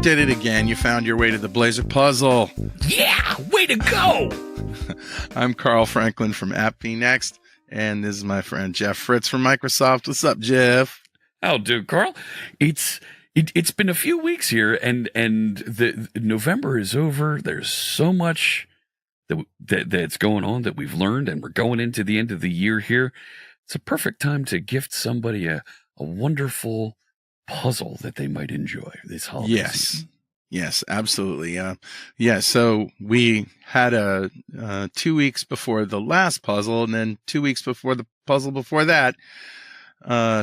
did it again. You found your way to the Blazor Puzzle. Yeah, way to go! I'm Carl Franklin from AppVNext, and this is my friend Jeff Fritz from Microsoft. What's up, Jeff? How'll do, Carl? It's been a few weeks here, and the November is over. There's so much that's going on that we've learned, and we're going into the end of the year here. It's a perfect time to gift somebody a wonderful puzzle that they might enjoy this holiday season. Yes, absolutely. So we had 2 weeks before the last puzzle, and then 2 weeks before the puzzle before that. We're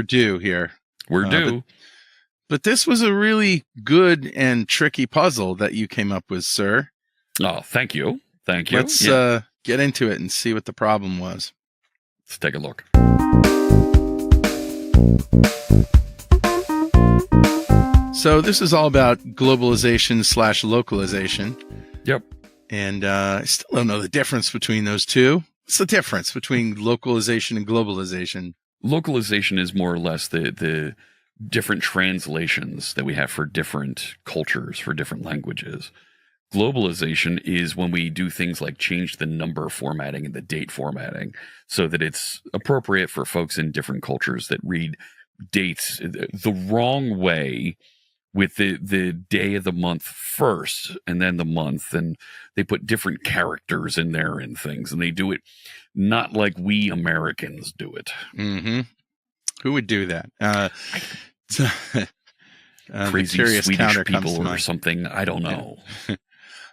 due here. We're due. But this was a really good and tricky puzzle that you came up with, sir. Oh, thank you. Thank you. Let's get into it and see what the problem was. Let's take a look. So this is all about globalization/localization. Yep. And I still don't know the difference between those two. What's the difference between localization and globalization? Localization is more or less the different translations that we have for different cultures, for different languages. Globalization is when we do things like change the number formatting and the date formatting so that it's appropriate for folks in different cultures that read dates the wrong way, with the day of the month first and then the month, and they put different characters in there and things, and they do it not like we Americans do it. Mm-hmm. Who would do that? Crazy Swedish people or something. I don't know. Yeah.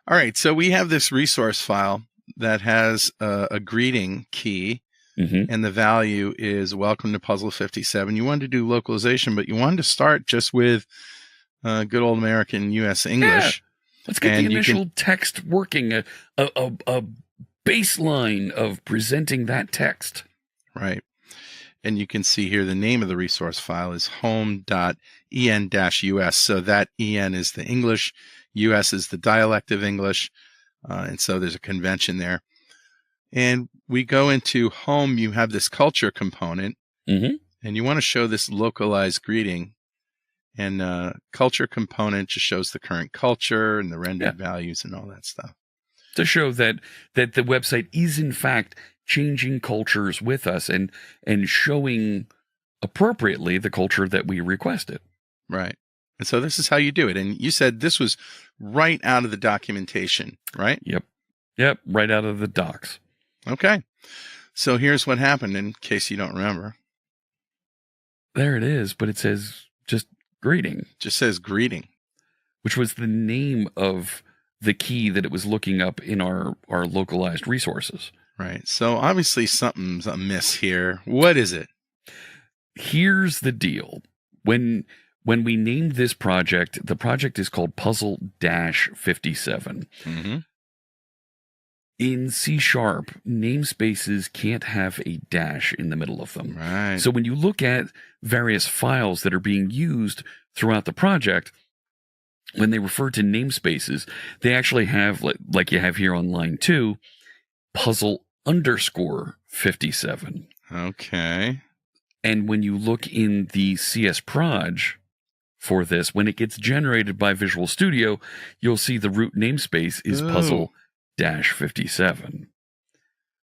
All right. So we have this resource file that has a greeting key, and the value is welcome to Puzzle 57. You wanted to do localization, but you wanted to start just with good old American U.S. English. Yeah. Let's get the initial text working, a baseline of presenting that text. Right. And you can see here the name of the resource file is home.en-us. So that en is the English, US is the dialect of English. And so there's a convention there. And we go into home, you have this culture component, and you want to show this localized greeting. And culture component just shows the current culture and the rendered values and all that stuff. To show that the website is in fact changing cultures with us and showing appropriately the culture that we requested. Right. And so this is how you do it. And you said this was right out of the documentation, right? Yep. Right out of the docs. Okay. So here's what happened in case you don't remember. There it is, but it says just greeting. Just says greeting. Which was the name of the key that it was looking up in our localized resources. Right. So obviously something's amiss here. What is it? Here's the deal. When we named this project, the project is called Puzzle-57. In C# namespaces can't have a dash in the middle of them. Right. So when you look at various files that are being used throughout the project, when they refer to namespaces, they actually have, like you have here on line 2, Puzzle_57. Okay. And when you look in the CS Proj for this, when it gets generated by Visual Studio, you'll see the root namespace is Puzzle-57.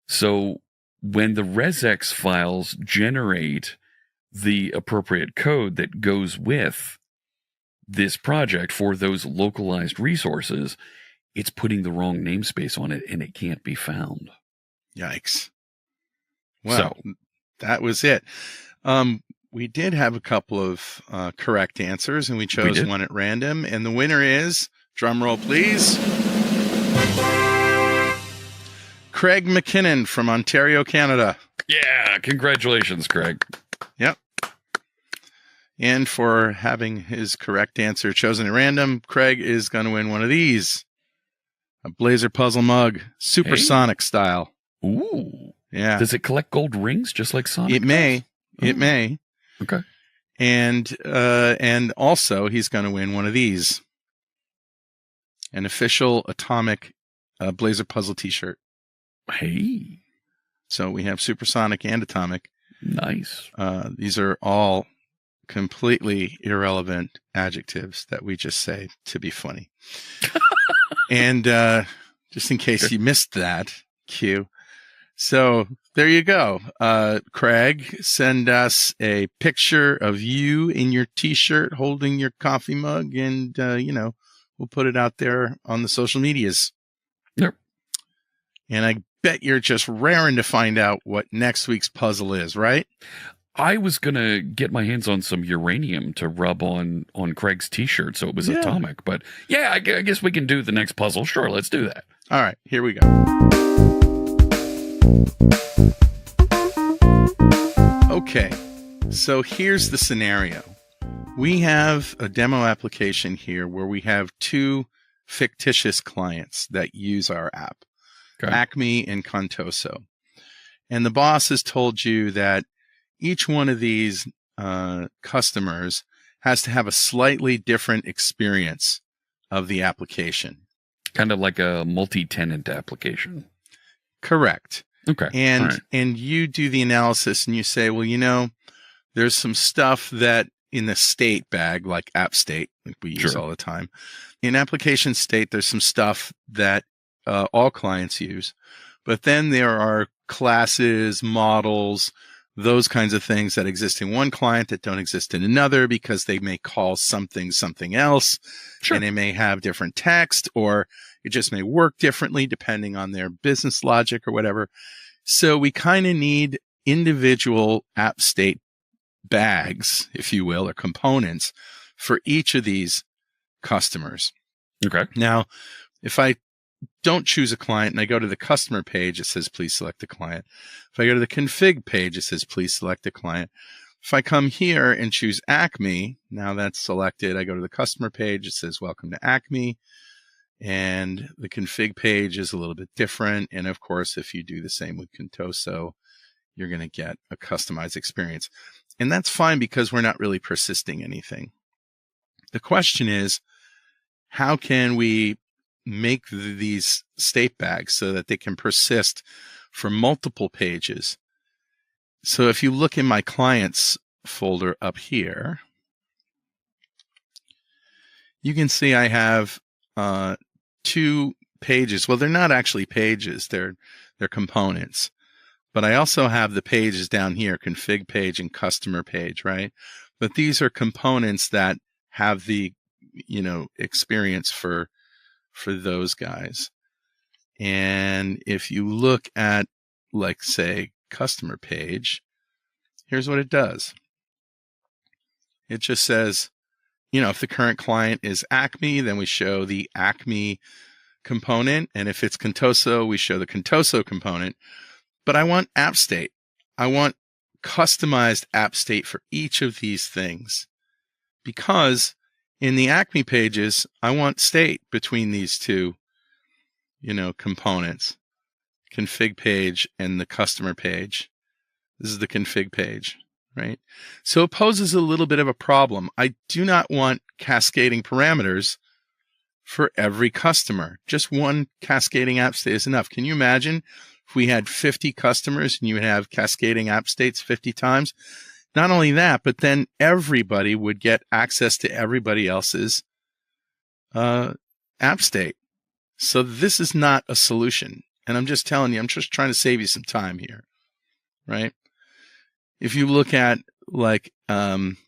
So when the regex files generate the appropriate code that goes with this project for those localized resources, it's putting the wrong namespace on it and it can't be found. Yikes. Well, that was it. We did have a couple of correct answers, and we chose one at random. And the winner is, drum roll please, Craig McKinnon from Ontario, Canada. Yeah, congratulations, Craig. Yep. And for having his correct answer chosen at random, Craig is going to win one of these. A Blazor Puzzle mug, supersonic style. Ooh. Yeah. Does it collect gold rings just like Sonic? It may. Oh. It may. Okay. And also he's going to win one of these. An official Atomic Blazor Puzzle t-shirt. Hey. So we have supersonic and atomic. Nice. These are all completely irrelevant adjectives that we just say to be funny. And just in case you missed that, Q. So there you go. Craig, send us a picture of you in your T-shirt holding your coffee mug, and, we'll put it out there on the social medias. Yep. And I bet you're just raring to find out what next week's puzzle is, right? I was going to get my hands on some uranium to rub on Craig's T-shirt so it was atomic. But yeah, I guess we can do the next puzzle. Sure, let's do that. All right, here we go. Okay, so here's the scenario. We have a demo application here where we have two fictitious clients that use our app, Acme and Contoso. And the boss has told you that each one of these customers has to have a slightly different experience of the application. Kind of like a multi-tenant application. Correct. Okay. And you do the analysis and you say, well, there's some stuff that in the state bag, like app state, like we use all the time. In application state, there's some stuff that all clients use. But then there are classes, models, those kinds of things that exist in one client that don't exist in another because they may call something else. Sure. And they may have different text, or it just may work differently depending on their business logic or whatever. So we kind of need individual app state bags, if you will, or components for each of these customers. Okay. Now, if I don't choose a client and I go to the customer page, it says, please select a client. If I go to the config page, it says, please select a client. If I come here and choose Acme, now that's selected. I go to the customer page, it says, welcome to Acme. And the config page is a little bit different. And of course, if you do the same with Contoso, you're going to get a customized experience. And that's fine because we're not really persisting anything. The question is, how can we make these state bags so that they can persist for multiple pages? So if you look in my clients folder up here, you can see I have 2 pages. Well, they're not actually pages. They're components. But I also have the pages down here, config page and customer page, right? But these are components that have the, experience for those guys. And if you look at, like, say, customer page, here's what it does. It just says, if the current client is Acme, then we show the Acme component. And if it's Contoso, we show the Contoso component. But I want app state. I want customized app state for each of these things. Because in the Acme pages, I want state between these two, components. Config page and the customer page. This is the config page, right? So it poses a little bit of a problem. I do not want cascading parameters for every customer. Just one cascading app state is enough. Can you imagine if we had 50 customers and you would have cascading app states 50 times? Not only that, but then everybody would get access to everybody else's app state. So this is not a solution. And I'm just telling you, I'm just trying to save you some time here, right? If you look at like Contoso,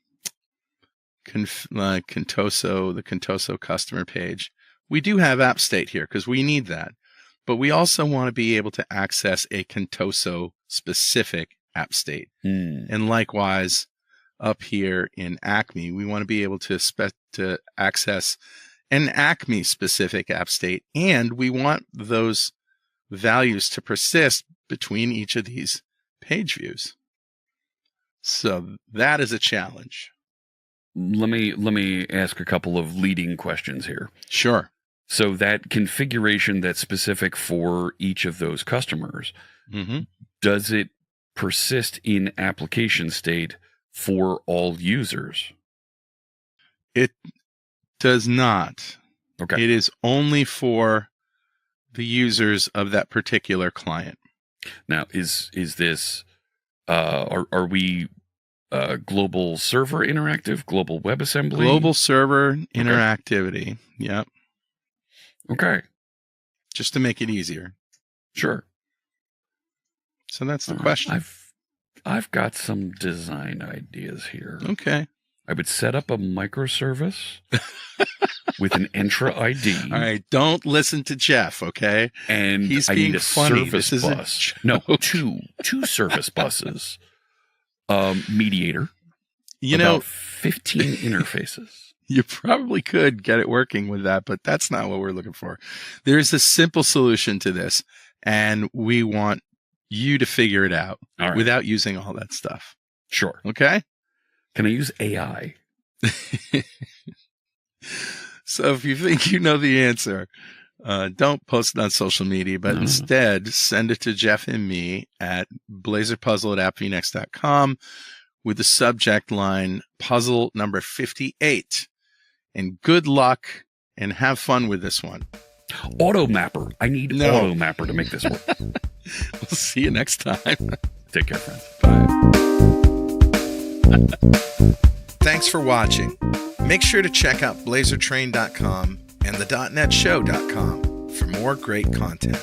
the Contoso customer page, we do have app state here because we need that. But we also want to be able to access a Contoso specific app state. And likewise, up here in Acme, we want to be able to access an Acme specific app state. And we want those values to persist between each of these page views. So that is a challenge. Let me ask a couple of leading questions here. Sure. So that configuration that's specific for each of those customers, does it persist in application state for all users? It does not. Okay. It is only for the users of that particular client. Now, is this are we global server interactive, global WebAssembly. Global server interactivity. Yep. Okay. Just to make it easier. Sure. So that's the question. I've got some design ideas here. Okay. I would set up a microservice with an Entra ID. All right, don't listen to Jeff, okay? And he's I being need a funny. service This bus. No, two service buses. Mediator. You know, 15 interfaces. You probably could get it working with that, but that's not what we're looking for. There's a simple solution to this, and we want you to figure it out without using all that stuff. Sure. Okay? Can I use AI? So if you think you know the answer, don't post it on social media, but instead send it to Jeff and me at blazorpuzzle@appvnext.com with the subject line puzzle number 58. And good luck and have fun with this one. AutoMapper. I need AutoMapper to make this work. We'll see you next time. Take care, friends. Bye. Thanks for watching. Make sure to check out blazortrain.com and the .NETshow.com for more great content.